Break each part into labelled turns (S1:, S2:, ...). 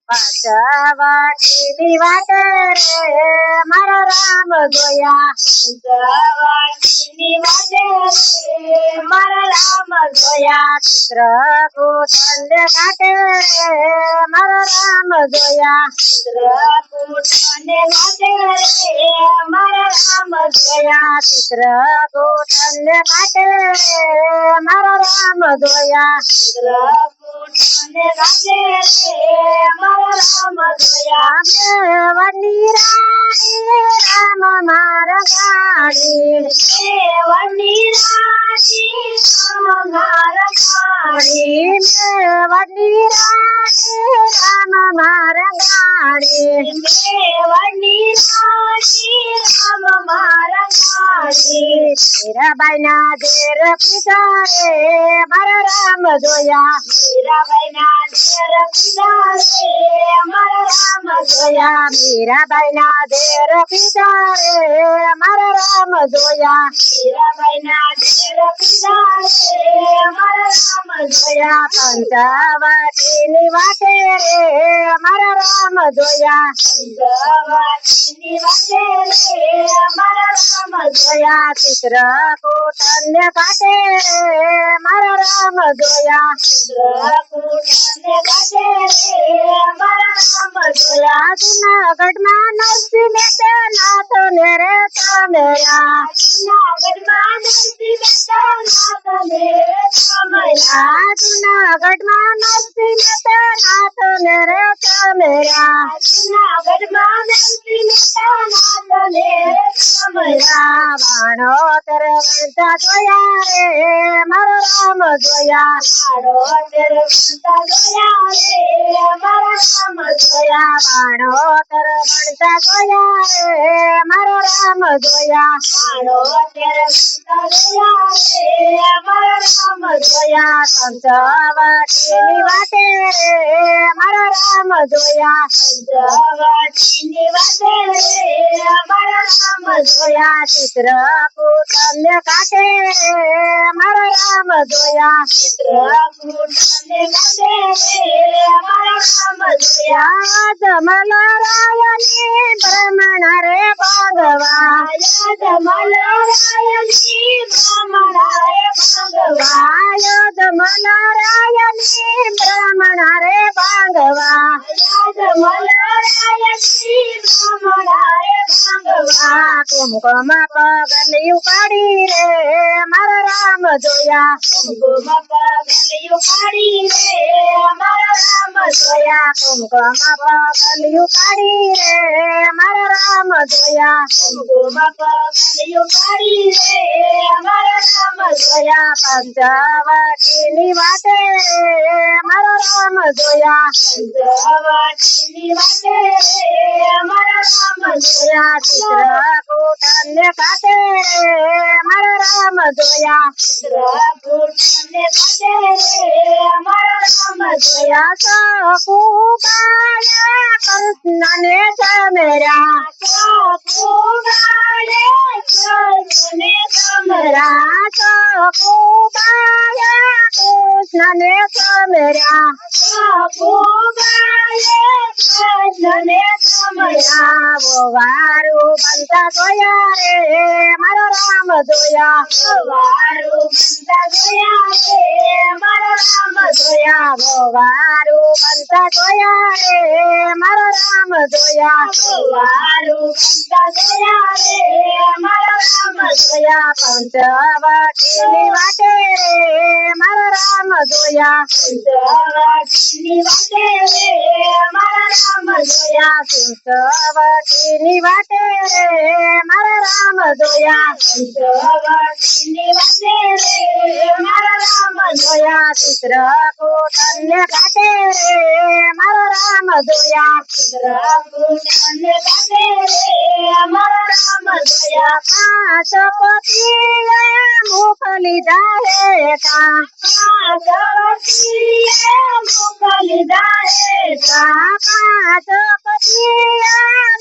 S1: પંચવટીની વાટે રે મારા રામ જોયા, પંચવટીની વાટે રે મારા રામ જોયા, ચિત્રકૂટને ઘાટે રે મારા રામ જોયા, ચિત્રકૂટને ઘાટે રે મારા રામ જોયા, ચિત્રકૂટને ઘાટે રે મારા રામ જોયા, ચિત્રકૂટને ઘાટે રે મારા રામ જોયા, વની રાણી રામ મારા ગાડી, વની રાણી રામ મારા ગાડી, વની રાણી રામ મારા ગાડી, વની રાણી રામ મારા ગાડી, મીરાબાઈના દેર પીધા રે મારા રામ જોયા, મીરાબાઈના દેર પીધા રે મારા રામ જોયા, મીરાબાઈના દેર પીધા રે મારા રામ જોયા, મીરાબાઈના દેર પીધા રે મારા રામ જોયા, પંચવટીની વાટે રે મારા રામ જોયા, પંચવટીની વાટે રે મારા રામ જોયા, ચિત્રકૂટને ઘાટે રે મારા રામ જોયા, ચિત્રકૂટને ઘાટે રે મારા રામ જોયા, જૂનાગઢમાં નરસિંહ મહેતા નાથને રે તમેરા, જૂનાગઢમાં નરસિંહ મહેતા નાથને રે તમેરા, જૂનાગઢમાં નરસિંહ મહેતા નાથને રે તમેરા, જૂનાગઢમાં નરસિંહ મહેતા નાથને રે તમેરા, વાણોતર વંશા જોયા રે મારો રામ જોયા, વાણોતર વંશા જોયા રે મારા રામ જોયા, વાણોતર વંશા જોયા રે મારો રામ જોયા, વાણોતર વંશા જોયા રે મારા રામ જોયા, પંચવટીની વાટે રે મારા રામ જોયા, પંચવટીની વાટે રે મારા રામ જોયા, ચિત્રકૂટને ઘાટે રે મારા રામ જોયા, ચિત્રકૂટને ઘાટે રે મારા રામ જોયા, જમલરાયની બ્રાહ્મણ રે ભગવા, જમલરાયની બ્રાહ્મણ રે ભગવા, જમલરાયની બ્રાહ્મણ રે ભગવા, જમલરાયની બ્રાહ્મણ રે ભગવા, કુમકુમ પગલિયું કાઢી રે મારા રામ જોયા, કુમકુમ પગલિયું કાઢી રે મારા રામ જોયા, કુમકુમ પગલિયું કાઢી રે મારા રામ જોયા, કુમકુમ પગલિયું કાઢી રે મારા રામ જોયા, પંચવટીની વાટે રે મારા રામ જોયા, પંચવટીની વાટે રે મારા રામ જોયા, ચિત્રકૂટને ઘાટે રે મારા રામ જોયા, ચિત્રકૂટને ઘાટે રે મારા રામ જોયા, સકુબાએ કૃષ્ણને તમેરા, સકુબાએ કૃષ્ણને તમેરા, સકુબાએ કૃષ્ણને તમેરા, સકુબાએ કૃષ્ણને તમેરા, વારું બનતા જોયા રે મારો રામ જોયા, વારું બનતા જોયા રે મારો રામ જોયા, વારું બનતા જોયા રે મારો રામ જોયા, વારું બનતા જોયા રે મારો રામ જોયા, પંચવટીની વાટે રે મારો રામ જોયા, પંચવટીની વાટે રે મારા રામ જોયા, પંચવટીની વાટે રે મારા રામ જોયા, પંચવટીની વાટે રે મારા રામ જોયા, ચિત્રકૂટ ને ઘાટે રે મારા રામ જોયા ચિત્રકૂટ ને ઘાટે રે મારા રામ જોયા પાંચ પતિએ મુખ લીધા હે કા પાંચ પતિએ મુખ લીધા હે કા પાંચ પતિએ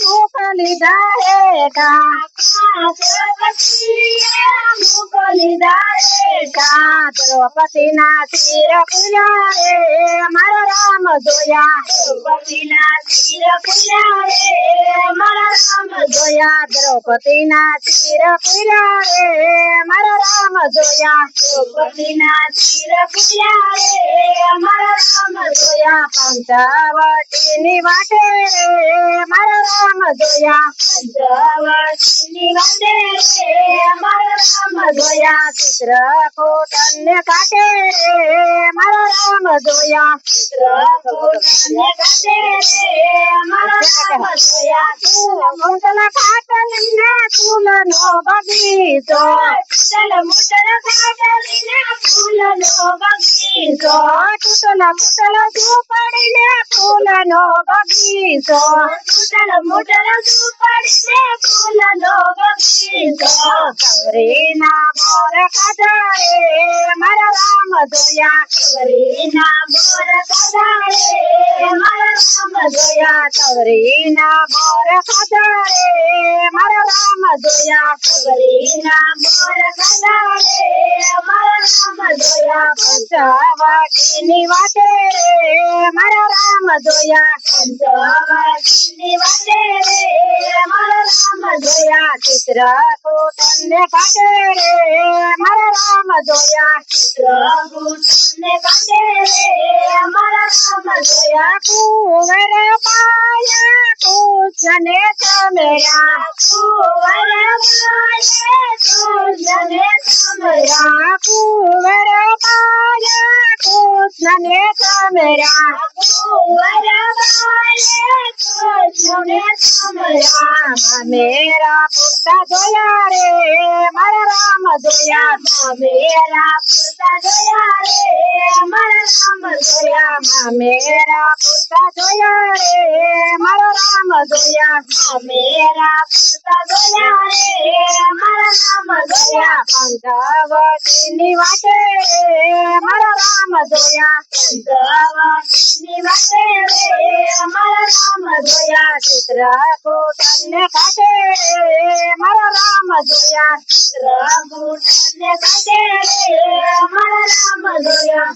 S1: મુખ લીધા હે કા પાંચ પતિએ મુખ લીધા હે કા દ્રૌપદીના શિર ખુલ્યા રે મારા રામ જોયા દ્રૌપદીના શિર ખુલ્યા રે મારા રામ જોયા દ્રૌપદીના શિર ખુલ્યા રે મારા રામ જોયા દ્રૌપદીના શિર ખુલ્યા રે મારા રામ જોયા પંચવટીની વાટે રે મારા રામ જોયા પંચવટીની વાટે રે મારા રામ જોયા ચિત્રકૂટ ને ઘાટે રે મારા રામ જોયા ચિત્રકૂટ ને ઘાટે રે મારા રામ જોયા ફૂલ મુંડલ ઘાટલીને ફૂલનો બગીચો ફૂલ મુંડલ ઘાટલીને ફૂલનો બગીચો તૂટલ ફૂટલ ઝૂંપડીને ફૂલનો બગીચો તૂટલ મુંડલ ઝૂંપડીને ફૂલનો બગીચો કવરીના મોર ખાધા રે મારા રામ જોયા કવરીના મોર ખાધા રે મારા રામ જોયા કવરીના મોર ખાધા રે મારા રામ જોયા કવરીના મોર ખાધા રે મારા રામ જોયા પંચવટીની વાટે રે મારા રામ જોયા પંચવટીની વાટે રે મારા રામ જોયા ચિત્રકૂટ ને ઘાટે રે મારા રામ જોયા ચિત્રકૂટ ને ઘાટે રે મારા રામ જોયા કુંવર પાયા કૃષ્ણને ચમેરા કુંવર પાયા કૃષ્ણને ચમેરા કુંવર પાયા કૃષ્ણને ચમેરા કુંવર પાયા કૃષ્ણને ચમેરા મેરા પુરતા જોયા રે મારા રામ જોયા મેરા પુરતા જોયા રે મારા રામ જોયા મેરા પુરતા જોયા રે મારા રામ જોયા મેરા પુરતા જોયા રે મારા રામ જોયા પંચવટીની વાટે રે મારા રામ જોયા પંચવટીની વાટે રે મારા રામ જોયા ચિત્રકૂટ ને ઘાટે રે મારા રામ જોયા ચિત્રકૂટ ને ઘાટે રે મારા રામ જોયા.